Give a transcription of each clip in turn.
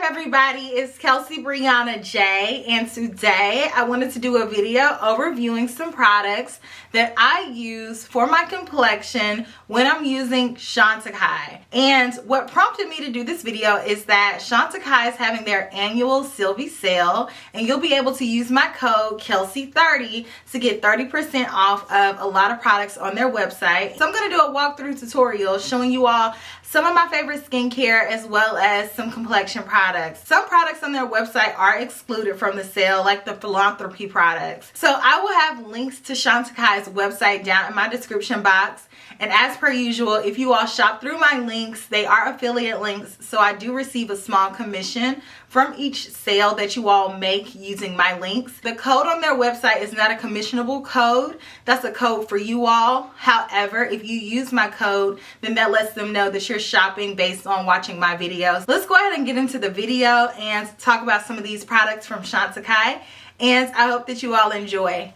everybody, it's Kelsee Briana J, and today I wanted to do a video overviewing some products that I use for my complexion when I'm using Chantecaille. And what prompted me to do this video is that Chantecaille is having their annual Sylvie sale, and you'll be able to use my code Kelsee30 to get 30% off of a lot of products on their website. So I'm going to do a walkthrough tutorial showing you all some of my favorite skincare as well as some complexion products. Some products on their website are excluded from the sale, like the philanthropy products. So I will have links to Chantecaille's website down in my description box. And as per usual, if you all shop through my links, they are affiliate links, so I do receive a small commission from each sale that you all make using my links. The code on their website is not a commissionable code. That's a code for you all. However, if you use my code, then that lets them know that you're shopping based on watching my videos. Let's go ahead and get into the video and talk about some of these products from Chantecaille, and I hope that you all enjoy.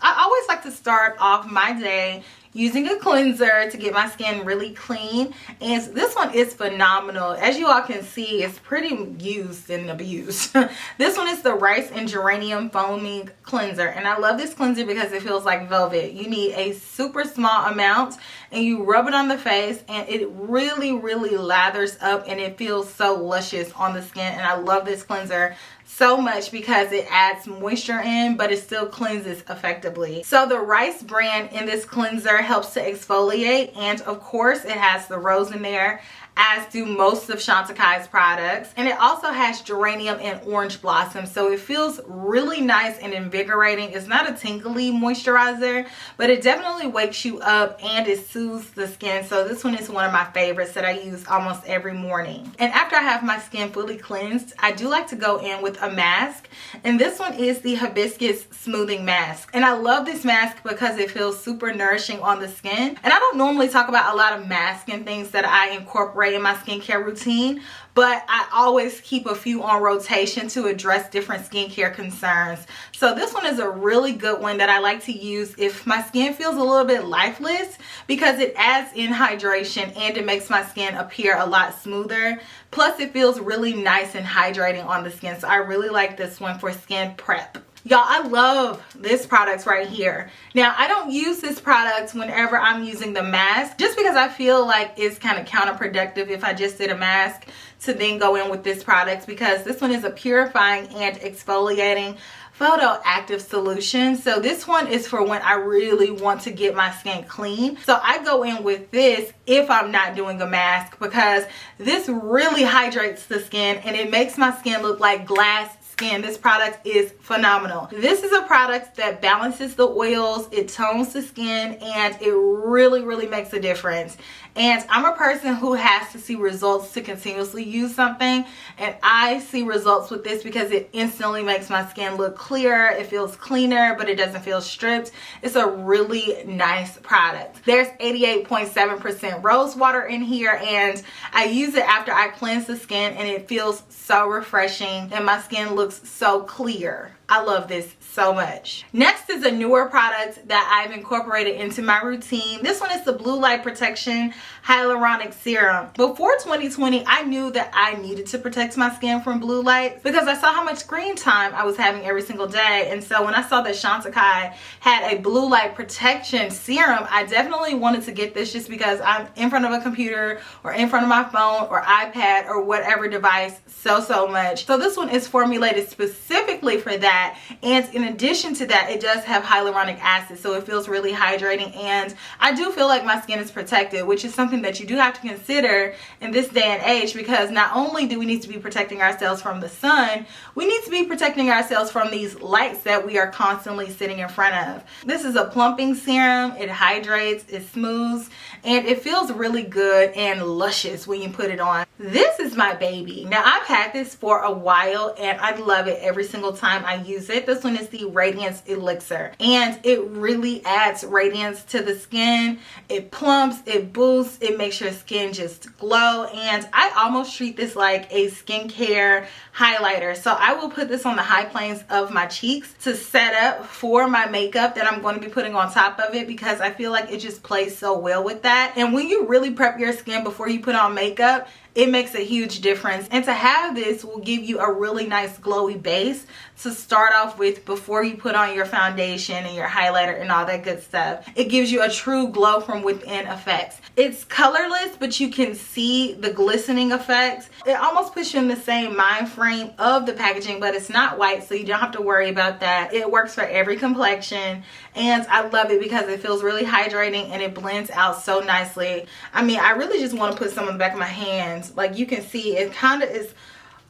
I always like to start off my day using a cleanser to get my skin really clean, and this one is phenomenal. As you all can see, it's pretty used and abused. This one is the Rice and Geranium Foaming Cleanser, and I love this cleanser because it feels like velvet. You need a super small amount and you rub it on the face, and it really lathers up and it feels so luscious on the skin. And I love this cleanser so much because it adds moisture in, but it still cleanses effectively. So the Rice brand in this cleanser helps to exfoliate, and of course it has the rose in there, as do most of Chantecaille's products. And it also has geranium and orange blossom, so it feels really nice and invigorating. It's not a tingly moisturizer, but it definitely wakes you up and it soothes the skin. So this one is one of my favorites that I use almost every morning. And after I have my skin fully cleansed, I do like to go in with a mask, and this one is the Hibiscus Smoothing Mask. And I love this mask because it feels super nourishing on the skin. And I don't normally talk about a lot of masks and things that I incorporate in my skincare routine, but I always keep a few on rotation to address different skincare concerns. So this one is a really good one that I like to use if my skin feels a little bit lifeless, because it adds in hydration and it makes my skin appear a lot smoother. Plus it feels really nice and hydrating on the skin. So I really like this one for skin prep. Y'all, I love this product right here. Now, I don't use this product whenever I'm using the mask, just because I feel like it's kind of counterproductive if I just did a mask to then go in with this product, because this one is a purifying and exfoliating photoactive solution. So this one is for when I really want to get my skin clean. So I go in with this if I'm not doing a mask, because this really hydrates the skin and it makes my skin look like glass skin. This product is phenomenal. This is a product that balances the oils, it tones the skin, and it really makes a difference. And I'm a person who has to see results to continuously use something, and I see results with this because it instantly makes my skin look clearer. It feels cleaner, but it doesn't feel stripped. It's a really nice product. There's 88.7% rose water in here, and I use it after I cleanse the skin, and it feels so refreshing and my skin looks so clear. I love this so much. Next is a newer product that I've incorporated into my routine. This one is the Blue Light Protection Hyaluronic Serum. Before 2020, I knew that I needed to protect my skin from blue light because I saw how much screen time I was having every single day. And so when I saw that Chantecaille had a blue light protection serum, I definitely wanted to get this just because I'm in front of a computer or in front of my phone or iPad or whatever device so much. So this one is formulated specifically for that. And in addition to that, it does have hyaluronic acid, so it feels really hydrating, and I do feel like my skin is protected, which is something that you do have to consider in this day and age, because not only do we need to be protecting ourselves from the sun, we need to be protecting ourselves from these lights that we are constantly sitting in front of. This is a plumping serum. It hydrates, it smooths, and it feels really good and luscious when you put it on. This is my baby. Now, I've had this for a while and I love it every single time I use it. This one is the Radiance Elixir, and it really adds radiance to the skin. It plumps, it boosts, it makes your skin just glow, and I almost treat this like a skincare highlighter. So I will put this on the high planes of my cheeks to set up for my makeup that I'm going to be putting on top of it, because I feel like it just plays so well with that. And when you really prep your skin before you put on makeup, it makes a huge difference. And to have this will give you a really nice glowy base to start off with before you put on your foundation and your highlighter and all that good stuff. It gives you a true glow from within effects. It's colorless, but you can see the glistening effects. It almost puts you in the same mind frame of the packaging, but it's not white, so you don't have to worry about that. It works for every complexion, and I love it because it feels really hydrating and it blends out so nicely. I mean, I really just want to put some on the back of my hands. Like you can see, it kind of is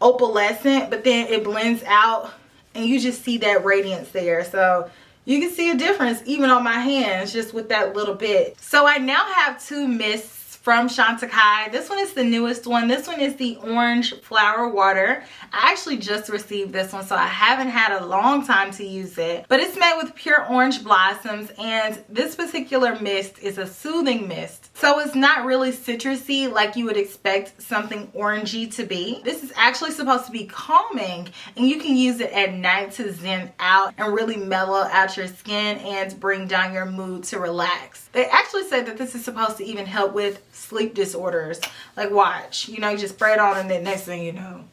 opalescent, but then it blends out and you just see that radiance there. So you can see a difference even on my hands just with that little bit. So I now have two mists from Chantecaille. This one is the newest one. This one is the Orange Flower Water. I actually just received this one, so I haven't had a long time to use it. But it's made with pure orange blossoms, and this particular mist is a soothing mist. So it's not really citrusy like you would expect something orangey to be. This is actually supposed to be calming, and you can use it at night to zen out and really mellow out your skin and bring down your mood to relax. They actually say that this is supposed to even help with sleep disorders. Like watch, you know, you just spray it on and then next thing you know.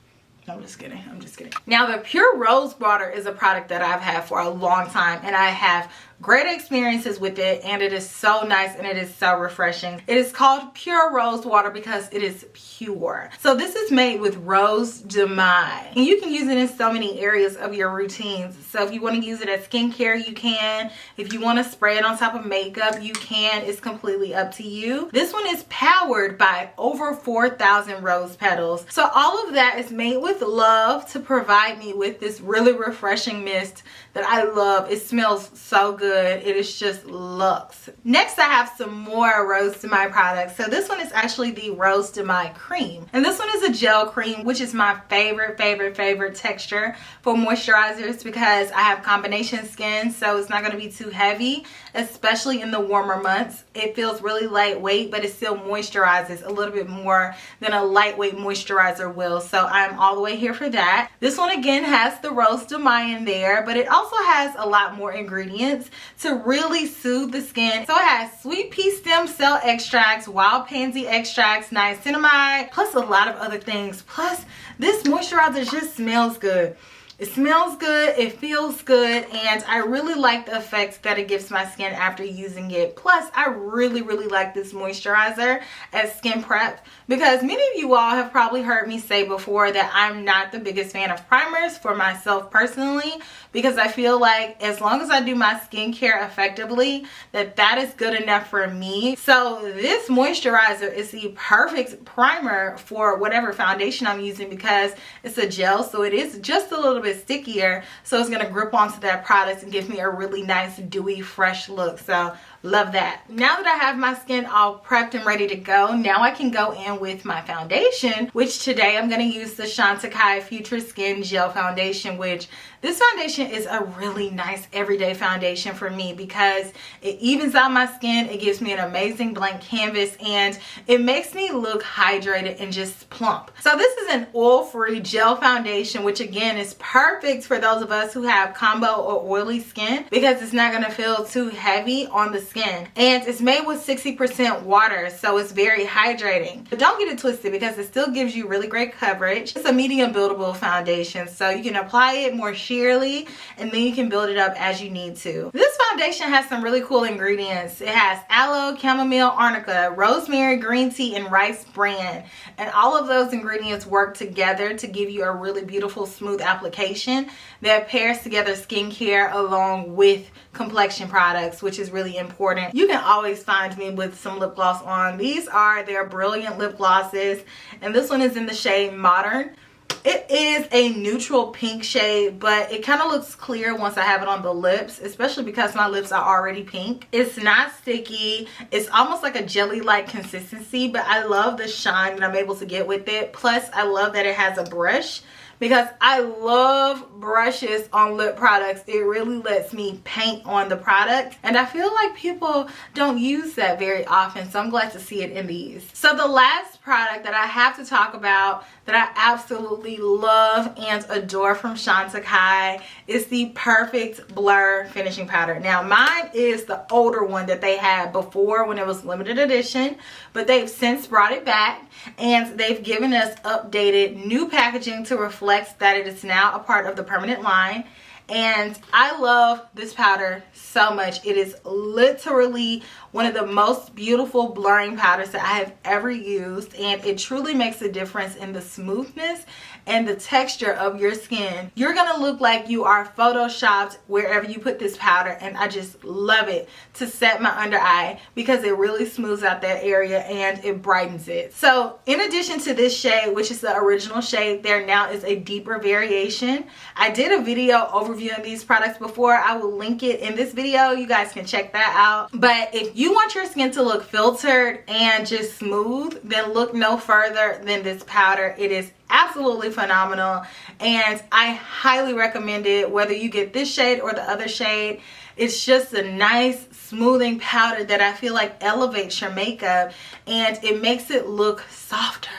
I'm just kidding. I'm just kidding. Now the Pure Rosewater is a product that I've had for a long time, and I have great experiences with it, and it is so nice and it is so refreshing. It is called Pure Rosewater because it is pure. So this is made with Rose de Mai, and you can use it in so many areas of your routines. So if you want to use it as skincare, you can. If you want to spray it on top of makeup, you can. It's completely up to you. This one is powered by over 4,000 rose petals. So all of that is made with love to provide me with this really refreshing mist that I love. It smells so good. It is just luxe. Next I have some more Rose de Mai products. So this one is actually the Rose de Mai cream, and this one is a gel cream, which is my favorite texture for moisturizers because I have combination skin, so it's not going to be too heavy, especially in the warmer months. It feels really lightweight, but it still moisturizes a little bit more than a lightweight moisturizer will, so I'm all the way here for that. This one again has the Rose de Mai in there, but it also has a lot more ingredients to really soothe the skin. So it has sweet pea stem cell extracts, wild pansy extracts, niacinamide, plus a lot of other things. Plus this moisturizer just smells good. It smells good, it feels good, and I really like the effects that it gives my skin after using it. Plus, I really like this moisturizer as skin prep because many of you all have probably heard me say before that I'm not the biggest fan of primers for myself personally, because I feel like as long as I do my skincare effectively, that is good enough for me. So this moisturizer is the perfect primer for whatever foundation I'm using because it's a gel, so it is just a little bit stickier, so it's going to grip onto that product and give me a really nice dewy fresh look. So love that. Now that I have my skin all prepped and ready to go, now I can go in with my foundation, which today I'm going to use the Chantecaille Future Skin Gel Foundation, which this foundation is a really nice everyday foundation for me because it evens out my skin, it gives me an amazing blank canvas, and it makes me look hydrated and just plump. So this is an oil-free gel foundation, which again is perfect for those of us who have combo or oily skin because it's not going to feel too heavy on the skin, and it's made with 60% water, so it's very hydrating. But don't get it twisted because it still gives you really great coverage. It's a medium buildable foundation, so you can apply it more sheerly and then you can build it up as you need to. This foundation has some really cool ingredients. It has aloe, chamomile, arnica, rosemary, green tea, and rice bran, and all of those ingredients work together to give you a really beautiful smooth application that pairs together skincare along with complexion products, which is really important. You can always find me with some lip gloss on. These are their brilliant lip glosses, and this one is in the shade Modern. It is a neutral pink shade, but it kind of looks clear once I have it on the lips, especially because my lips are already pink. It's not sticky. It's almost like a jelly-like consistency, but I love the shine that I'm able to get with it. Plus, I love that it has a brush because I love brushes on lip products. It really lets me paint on the product, and I feel like people don't use that very often, so I'm glad to see it in these. So the last product that I have to talk about that I absolutely love and adore from Chantecaille is the Perfect Blur Finishing Powder. Now mine is the older one that they had before when it was limited edition, but they've since brought it back and they've given us updated new packaging to reflect that it is now a part of the permanent line. And I love this powder so much. It is literally one of the most beautiful blurring powders that I have ever used, and it truly makes a difference in the smoothness and the texture of your skin. You're gonna look like you are photoshopped wherever you put this powder, and I just love it to set my under eye because it really smooths out that area and it brightens it. So in addition to this shade, which is the original shade, there now is a deeper variation. I did a video overviewing these products before. I will link it in this video. You guys can check that out. But if you want your skin to look filtered and just smooth, then look no further than this powder. It is absolutely phenomenal, and I highly recommend it whether you get this shade or the other shade. It's just a nice smoothing powder that I feel like elevates your makeup and it makes it look softer.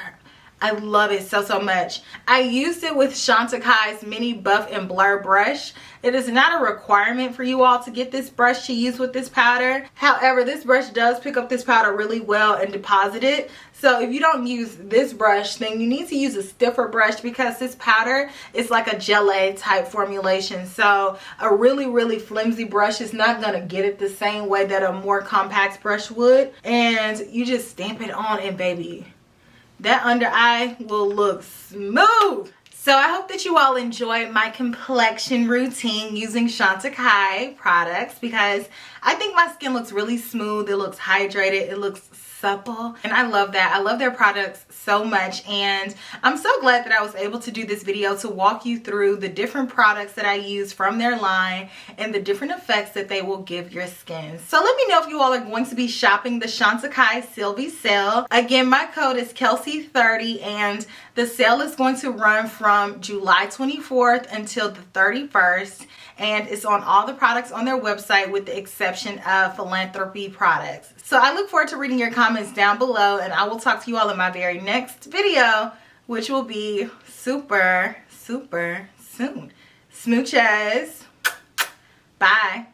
I love it so much. I used it with Chantecaille's mini buff and blur brush. It is not a requirement for you all to get this brush to use with this powder. However, this brush does pick up this powder really well and deposit it. So if you don't use this brush, then you need to use a stiffer brush because this powder is like a gelée type formulation. So a really flimsy brush is not gonna get it the same way that a more compact brush would. And you just stamp it on and baby, that under eye will look smooth. So I hope that you all enjoyed my complexion routine using Chantecaille products because I think my skin looks really smooth. It looks hydrated. It looks supple, and I love that. I love their products so much, and I'm so glad that I was able to do this video to walk you through the different products that I use from their line and the different effects that they will give your skin. So let me know if you all are going to be shopping the Chantecaille Sylvie sale. Again, my code is Kelsee30, and the sale is going to run from July 24th until the 31st, and it's on all the products on their website with the exception of philanthropy products. So I look forward to reading your comments down below, and I will talk to you all in my very next video, which will be super soon. Smooches. Bye.